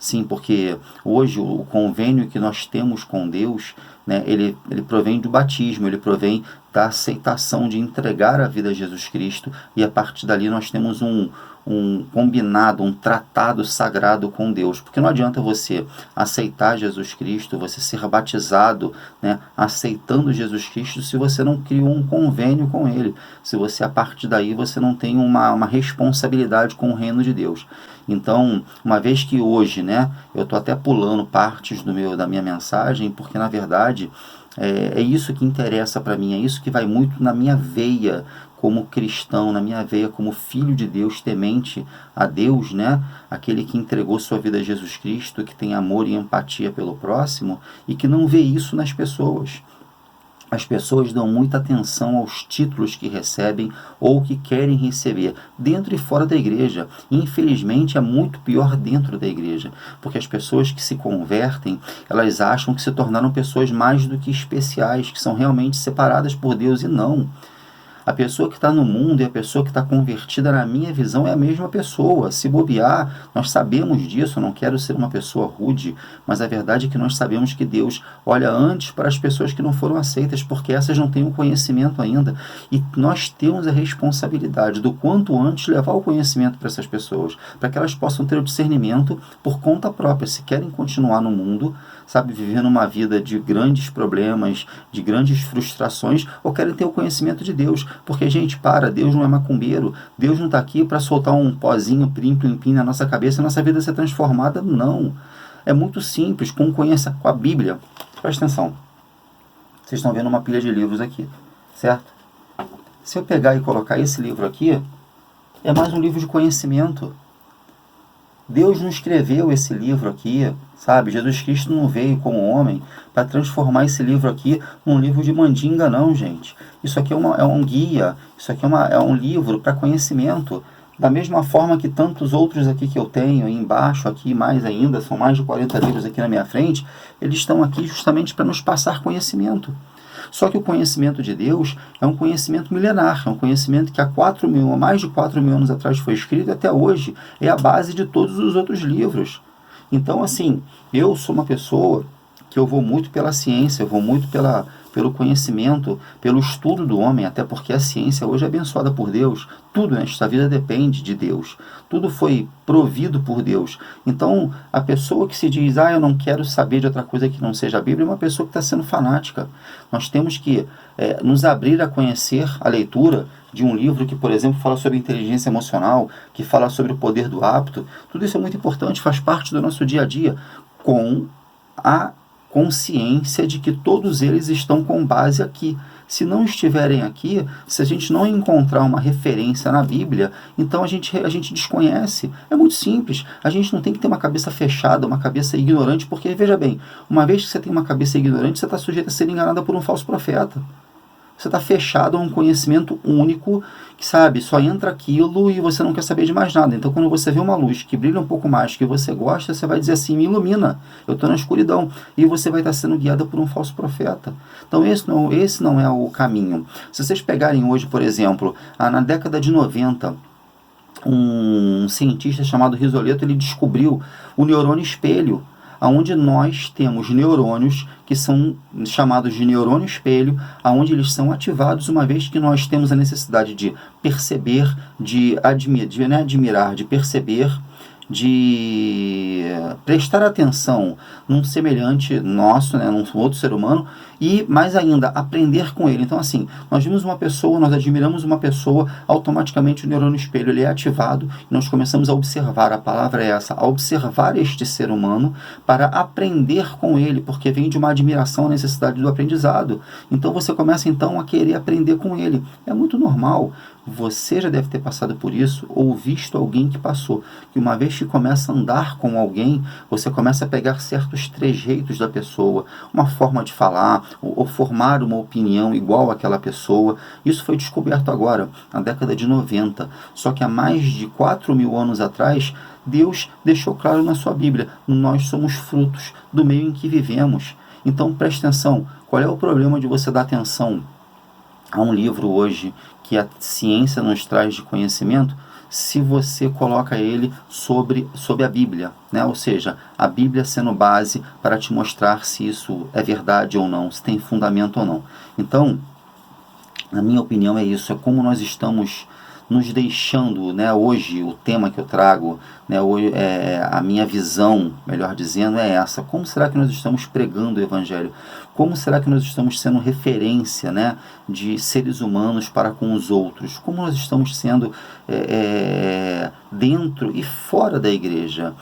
Sim, porque hoje o convênio que nós temos com Deus, né, ele provém do batismo, ele provém da aceitação de entregar a vida a Jesus Cristo, e a partir dali nós temos um combinado, um tratado sagrado com Deus. Porque não adianta você aceitar Jesus Cristo, você ser batizado, né, aceitando Jesus Cristo, se você não criou um convênio com Ele, se você, a partir daí, você não tem uma responsabilidade com o reino de Deus. Então, uma vez que hoje, né, eu estou até pulando partes da minha mensagem, porque na verdade é isso que interessa para mim, é isso que vai muito na minha veia como cristão, na minha veia como filho de Deus, temente a Deus, né? Aquele que entregou sua vida a Jesus Cristo, que tem amor e empatia pelo próximo e que não vê isso nas pessoas. As pessoas dão muita atenção aos títulos que recebem ou que querem receber, dentro e fora da igreja. Infelizmente, é muito pior dentro da igreja, porque as pessoas que se convertem, elas acham que se tornaram pessoas mais do que especiais, que são realmente separadas por Deus, e não. A pessoa que está no mundo e a pessoa que está convertida, na minha visão, é a mesma pessoa. Se bobear, nós sabemos disso, eu não quero ser uma pessoa rude, mas a verdade é que nós sabemos que Deus olha antes para as pessoas que não foram aceitas, porque essas não têm o conhecimento ainda. E nós temos a responsabilidade do quanto antes levar o conhecimento para essas pessoas, para que elas possam ter o discernimento por conta própria, se querem continuar no mundo, sabe, vivendo uma vida de grandes problemas, de grandes frustrações, ou querem ter o conhecimento de Deus. Porque, gente, Deus não é macumbeiro, Deus não está aqui para soltar um pozinho plim-plim-plim na nossa cabeça e nossa vida ser transformada, não. É muito simples, com a Bíblia. Presta atenção, vocês estão vendo uma pilha de livros aqui, certo? Se eu pegar e colocar esse livro aqui, é mais um livro de conhecimento. Deus não escreveu esse livro aqui, sabe? Jesus Cristo não veio como homem para transformar esse livro aqui num livro de mandinga, não, gente. Isso aqui é um guia, isso aqui é um livro para conhecimento. Da mesma forma que tantos outros aqui que eu tenho, embaixo aqui mais ainda, são mais de 40 livros aqui na minha frente, eles estão aqui justamente para nos passar conhecimento. Só que o conhecimento de Deus é um conhecimento milenar, é um conhecimento que há mais de 4 mil anos atrás foi escrito e até hoje é a base de todos os outros livros. Então, assim, eu sou uma pessoa que eu vou muito pela ciência, eu vou muito pelo conhecimento, pelo estudo do homem, até porque a ciência hoje é abençoada por Deus. Tudo nesta vida depende de Deus. Tudo foi provido por Deus. Então, a pessoa que se diz, eu não quero saber de outra coisa que não seja a Bíblia, é uma pessoa que está sendo fanática. Nós temos que nos abrir a conhecer a leitura de um livro que, por exemplo, fala sobre inteligência emocional, que fala sobre o poder do hábito. Tudo isso é muito importante, faz parte do nosso dia a dia, com a consciência de que todos eles estão com base aqui. Se não estiverem aqui, se a gente não encontrar uma referência na Bíblia, então a gente desconhece. É muito simples. A gente não tem que ter uma cabeça fechada, uma cabeça ignorante, porque, veja bem, uma vez que você tem uma cabeça ignorante, você está sujeito a ser enganado por um falso profeta. Você está fechado a um conhecimento único, que, sabe, só entra aquilo e você não quer saber de mais nada. Então, quando você vê uma luz que brilha um pouco mais, que você gosta, você vai dizer assim, me ilumina, eu estou na escuridão. E você vai estar sendo guiado por um falso profeta. Então, esse não é o caminho. Se vocês pegarem hoje, por exemplo, na década de 90, um cientista chamado Risoleto, ele descobriu o neurônio espelho, onde nós temos neurônios que são chamados de neurônio espelho, onde eles são ativados uma vez que nós temos a necessidade de perceber, de admirar, de perceber, de prestar atenção num semelhante nosso, num outro ser humano, e mais ainda, aprender com ele. Então, assim, nós vimos uma pessoa, nós admiramos uma pessoa, automaticamente o neurônio espelho ele é ativado e nós começamos a observar, a palavra é essa, a observar este ser humano para aprender com ele, porque vem de uma admiração, a necessidade do aprendizado. Então você começa então a querer aprender com ele. É muito normal. Você já deve ter passado por isso ou visto alguém que passou, que uma vez que começa a andar com alguém, você começa a pegar certos trejeitos da pessoa, uma forma de falar, ou formar uma opinião igual àquela pessoa. Isso foi descoberto agora, na década de 90. Só que há mais de 4 mil anos atrás, Deus deixou claro na sua Bíblia, nós somos frutos do meio em que vivemos. Então preste atenção, qual é o problema de você dar atenção a um livro hoje que a ciência nos traz de conhecimento, se você coloca ele sobre a Bíblia, né? Ou seja, a Bíblia sendo base para te mostrar se isso é verdade ou não, se tem fundamento ou não. Então, na minha opinião é isso, é como nós estamos nos deixando, né, hoje, o tema que eu trago, né, hoje, a minha visão, melhor dizendo, é essa. Como será que nós estamos pregando o Evangelho? Como será que nós estamos sendo referência, né, de seres humanos para com os outros? Como nós estamos sendo dentro e fora da igreja?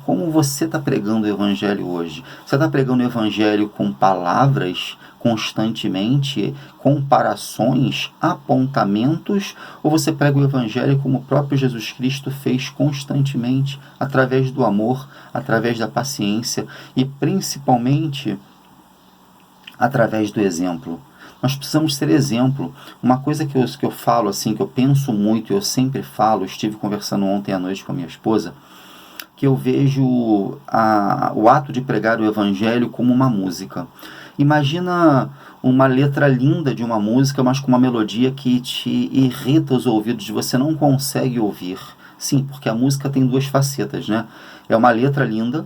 Como você está pregando o Evangelho hoje? Você está pregando o Evangelho com palavras constantemente, comparações, apontamentos, ou você prega o Evangelho como o próprio Jesus Cristo fez constantemente, através do amor, através da paciência e principalmente através do exemplo? Nós precisamos ser exemplo. Uma coisa que eu falo, assim, que eu penso muito, eu sempre falo, estive conversando ontem à noite com a minha esposa, que eu vejo o ato de pregar o Evangelho como uma música. Imagina uma letra linda de uma música, mas com uma melodia que te irrita os ouvidos, você não consegue ouvir. Sim, porque a música tem duas facetas, né? É uma letra linda,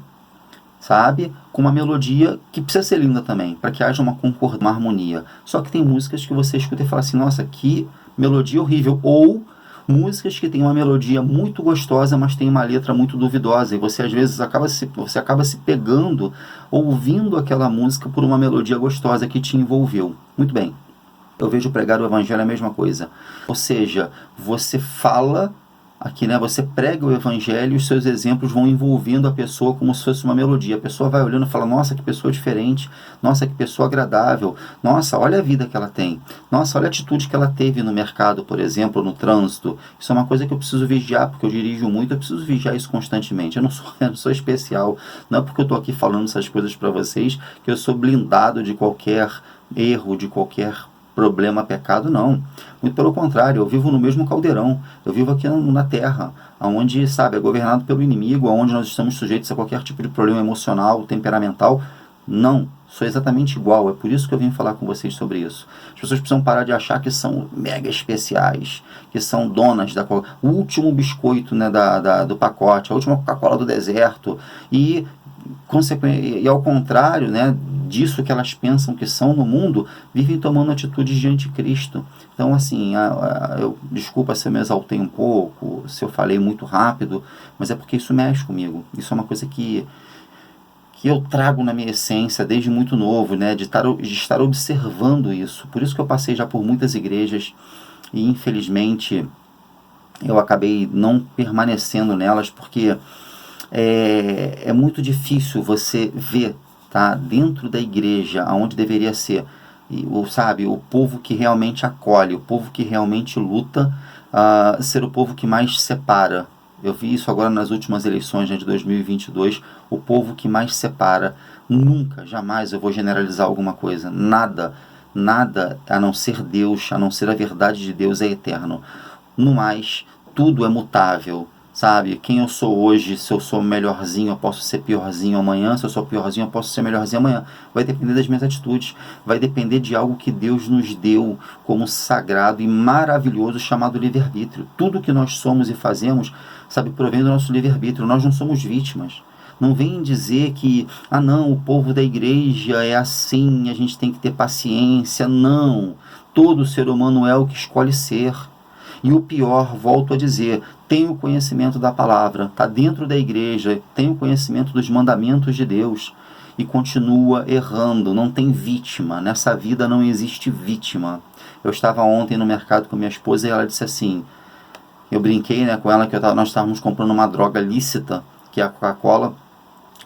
sabe? Com uma melodia que precisa ser linda também, para que haja uma concordância, uma harmonia. Só que tem músicas que você escuta e fala assim, nossa, que melodia horrível. Ou músicas que têm uma melodia muito gostosa, mas tem uma letra muito duvidosa, e você às vezes acaba se pegando, ouvindo aquela música por uma melodia gostosa que te envolveu. Muito bem, eu vejo pregar o Evangelho a mesma coisa. Ou seja, você fala aqui, né? Você prega o Evangelho e os seus exemplos vão envolvendo a pessoa como se fosse uma melodia. A pessoa vai olhando e fala, nossa, que pessoa diferente, nossa, que pessoa agradável, nossa, olha a vida que ela tem, nossa, olha a atitude que ela teve no mercado, por exemplo, no trânsito. Isso é uma coisa que eu preciso vigiar, porque eu dirijo muito, eu preciso vigiar isso constantemente. Eu não sou especial, não é porque eu estou aqui falando essas coisas para vocês que eu sou blindado de qualquer erro, de qualquer problema, pecado, não. Muito pelo contrário, eu vivo no mesmo caldeirão, eu vivo aqui na terra, onde, sabe, é governado pelo inimigo, onde nós estamos sujeitos a qualquer tipo de problema emocional, temperamental. Não, sou exatamente igual, é por isso que eu vim falar com vocês sobre isso. As pessoas precisam parar de achar que são mega especiais, que são donas o último biscoito, né, do pacote, a última Coca-Cola do deserto, e ao contrário, né, disso que elas pensam que são no mundo, vivem tomando atitudes de anticristo. Então, assim, desculpa se eu me exaltei um pouco, se eu falei muito rápido, mas é porque isso mexe comigo. Isso é uma coisa que eu trago na minha essência desde muito novo, né, de estar observando isso. Por isso que eu passei já por muitas igrejas e, infelizmente, eu acabei não permanecendo nelas, porque é muito difícil você ver, tá, dentro da igreja, onde deveria ser, o povo que realmente acolhe, o povo que realmente luta, ser o povo que mais separa. Eu vi isso agora nas últimas eleições, né, de 2022, o povo que mais separa. Nunca, jamais eu vou generalizar alguma coisa. Nada a não ser Deus, a não ser a verdade de Deus é eterno. No mais, tudo é mutável. Sabe, quem eu sou hoje, se eu sou melhorzinho, eu posso ser piorzinho amanhã, se eu sou piorzinho, eu posso ser melhorzinho amanhã. Vai depender das minhas atitudes, vai depender de algo que Deus nos deu como sagrado e maravilhoso, chamado livre-arbítrio. Tudo que nós somos e fazemos, sabe, provém do nosso livre-arbítrio. Nós não somos vítimas. Não vem dizer que, não, o povo da igreja é assim, a gente tem que ter paciência. Não, todo ser humano é o que escolhe ser. E o pior, volto a dizer, tem o conhecimento da palavra, está dentro da igreja, tem o conhecimento dos mandamentos de Deus e continua errando, não tem vítima. Nessa vida não existe vítima. Eu estava ontem no mercado com minha esposa e ela disse assim, eu brinquei, né, com ela que nós estávamos comprando uma droga lícita, que é a Coca-Cola,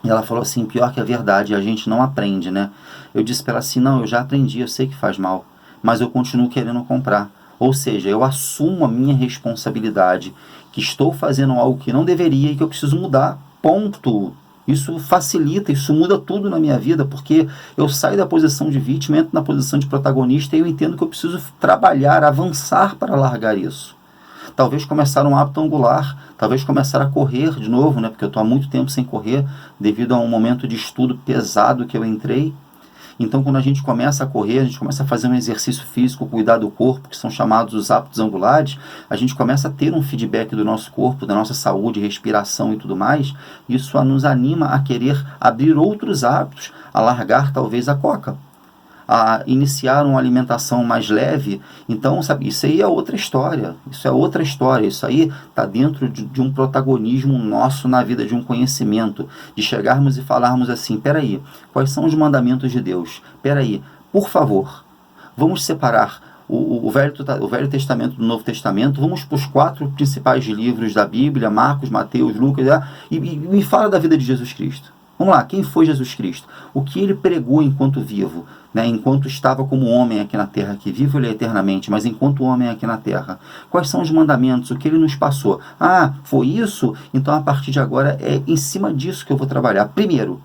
e ela falou assim, pior que a verdade, a gente não aprende, né? Eu disse para ela assim, não, eu já aprendi, eu sei que faz mal, mas eu continuo querendo comprar. Ou seja, eu assumo a minha responsabilidade, que estou fazendo algo que não deveria e que eu preciso mudar. Ponto. Isso facilita, isso muda tudo na minha vida, porque eu saio da posição de vítima, entro na posição de protagonista e eu entendo que eu preciso trabalhar, avançar para largar isso. Talvez começar um hábito angular, talvez começar a correr de novo, né? Porque eu estou há muito tempo sem correr, devido a um momento de estudo pesado que eu entrei. Então, quando a gente começa a correr, a gente começa a fazer um exercício físico, cuidar do corpo, que são chamados os hábitos angulares, a gente começa a ter um feedback do nosso corpo, da nossa saúde, respiração e tudo mais. Isso nos anima a querer abrir outros hábitos, a largar talvez a coca, a iniciar uma alimentação mais leve. Então, sabe, isso aí é outra história. Isso é outra história. Isso aí está dentro de um protagonismo nosso na vida, de um conhecimento, de chegarmos e falarmos assim, peraí, quais são os mandamentos de Deus? Peraí, por favor, vamos separar o Velho Testamento do Novo Testamento, vamos para os 4 principais livros da Bíblia, Marcos, Mateus, Lucas, e me fala da vida de Jesus Cristo. Vamos lá, quem foi Jesus Cristo? O que ele pregou enquanto vivo, né? Enquanto estava como homem aqui na terra, que vivo ele eternamente, mas enquanto homem aqui na terra. Quais são os mandamentos? O que ele nos passou? Ah, foi isso? Então a partir de agora é em cima disso que eu vou trabalhar. Primeiro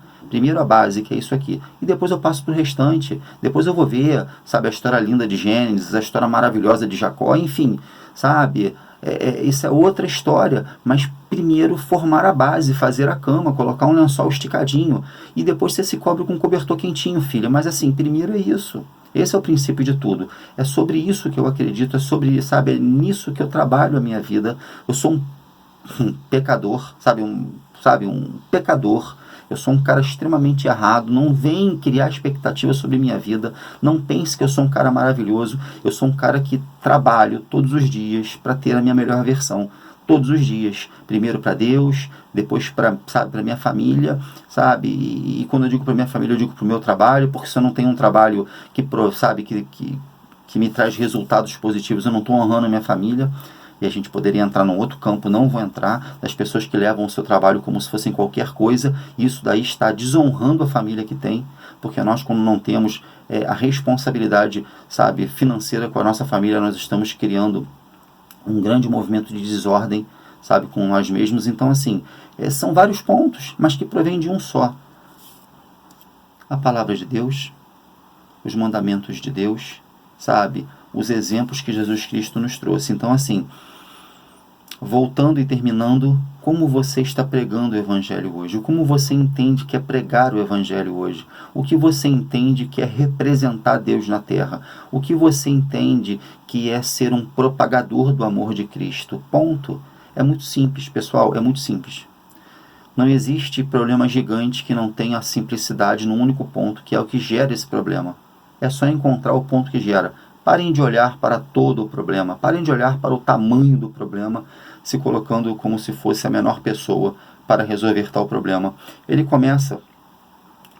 a base, que é isso aqui. E depois eu passo para o restante. Depois eu vou ver, sabe, a história linda de Gênesis, a história maravilhosa de Jacó, enfim, sabe? Isso é outra história, mas primeiro formar a base, fazer a cama, colocar um lençol esticadinho, e depois você se cobre com um cobertor quentinho, filha. Mas assim, primeiro é isso. Esse é o princípio de tudo. É sobre isso que eu acredito, é sobre, sabe, é nisso que eu trabalho a minha vida. Eu sou um pecador, sabe, um pecador. Eu sou um cara extremamente errado. Não vem criar expectativas sobre minha vida. Não pense que eu sou um cara maravilhoso. Eu sou um cara que trabalho todos os dias para ter a minha melhor versão. Todos os dias. Primeiro para Deus, depois para minha família, sabe? E quando eu digo para minha família, eu digo para o meu trabalho, porque se eu não tenho um trabalho que me traz resultados positivos, eu não estou honrando a minha família. E a gente poderia entrar num outro campo, não vou entrar, das pessoas que levam o seu trabalho como se fossem qualquer coisa. Isso daí está desonrando a família que tem, porque nós, quando não temos a responsabilidade, sabe, financeira com a nossa família, nós estamos criando um grande movimento de desordem, sabe, com nós mesmos. Então, assim, são vários pontos, mas que provém de um só. A palavra de Deus, os mandamentos de Deus, sabe, os exemplos que Jesus Cristo nos trouxe. Então, assim, voltando e terminando, como você está pregando o Evangelho hoje? Como você entende que é pregar o Evangelho hoje? O que você entende que é representar Deus na terra? O que você entende que é ser um propagador do amor de Cristo? Ponto. É muito simples, pessoal, é muito simples. Não existe problema gigante que não tenha a simplicidade num único ponto, que é o que gera esse problema. É só encontrar o ponto que gera. Parem de olhar para todo o problema, parem de olhar para o tamanho do problema, se colocando como se fosse a menor pessoa para resolver tal problema. Ele começa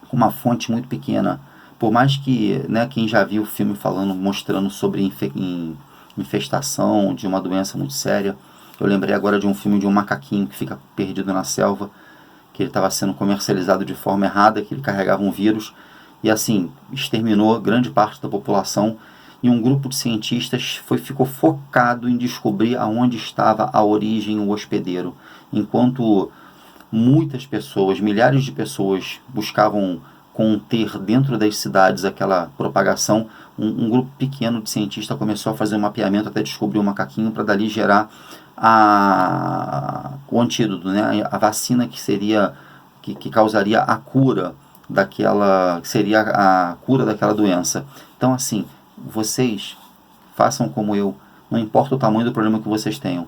com uma fonte muito pequena, por mais que, né, quem já viu o filme mostrando sobre infestação de uma doença muito séria. Eu lembrei agora de um filme de um macaquinho que fica perdido na selva, que ele estava sendo comercializado de forma errada, que ele carregava um vírus, e assim, exterminou grande parte da população. E um grupo de cientistas ficou focado em descobrir aonde estava a origem, o hospedeiro. Enquanto muitas pessoas, milhares de pessoas, buscavam conter dentro das cidades aquela propagação, um grupo pequeno de cientistas começou a fazer um mapeamento até descobrir o macaquinho para dali gerar o antídoto, né? A vacina que causaria a cura que seria a cura daquela doença. Então, assim, vocês façam como eu, não importa o tamanho do problema que vocês tenham,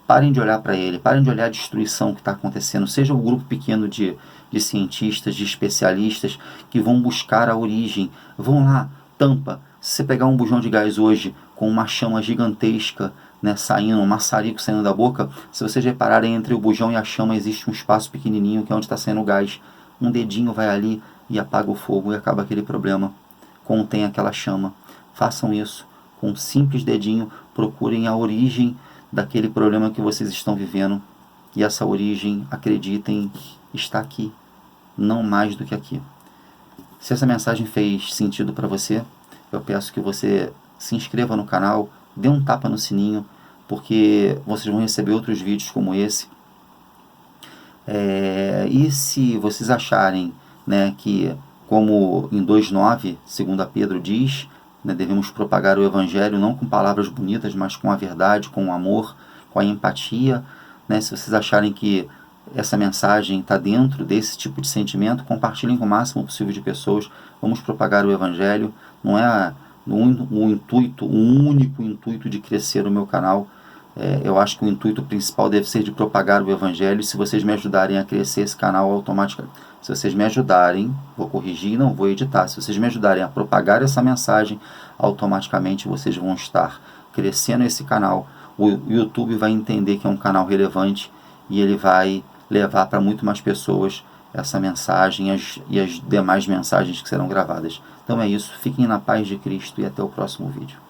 parem de olhar para ele, parem de olhar a destruição que está acontecendo, seja um grupo pequeno de cientistas, de especialistas que vão buscar a origem, vão lá, tampa. Se você pegar um bujão de gás hoje com uma chama gigantesca, né, saindo, um maçarico saindo da boca, se vocês repararem, entre o bujão e a chama existe um espaço pequenininho que é onde está saindo o gás. Um dedinho vai ali e apaga o fogo e acaba aquele problema, contém aquela chama. Façam isso com um simples dedinho, procurem a origem daquele problema que vocês estão vivendo, e essa origem, acreditem, está aqui, não mais do que aqui. Se essa mensagem fez sentido para você, eu peço que você se inscreva no canal, dê um tapa no sininho, porque vocês vão receber outros vídeos como esse. E se vocês acharem, né, que, como em 2,9, segundo a Pedro diz, né, devemos propagar o Evangelho não com palavras bonitas, mas com a verdade, com o amor, com a empatia, né? Se vocês acharem que essa mensagem está dentro desse tipo de sentimento, compartilhem com o máximo possível de pessoas. Vamos propagar o Evangelho. Não é o único intuito de crescer o meu canal. Eu acho que o intuito principal deve ser de propagar o Evangelho. Se vocês me ajudarem a crescer esse canal automaticamente, se vocês me ajudarem, vou corrigir, não vou editar, se vocês me ajudarem a propagar essa mensagem, automaticamente vocês vão estar crescendo esse canal. O YouTube vai entender que é um canal relevante e ele vai levar para muito mais pessoas essa mensagem e as demais mensagens que serão gravadas. Então é isso, fiquem na paz de Cristo e até o próximo vídeo.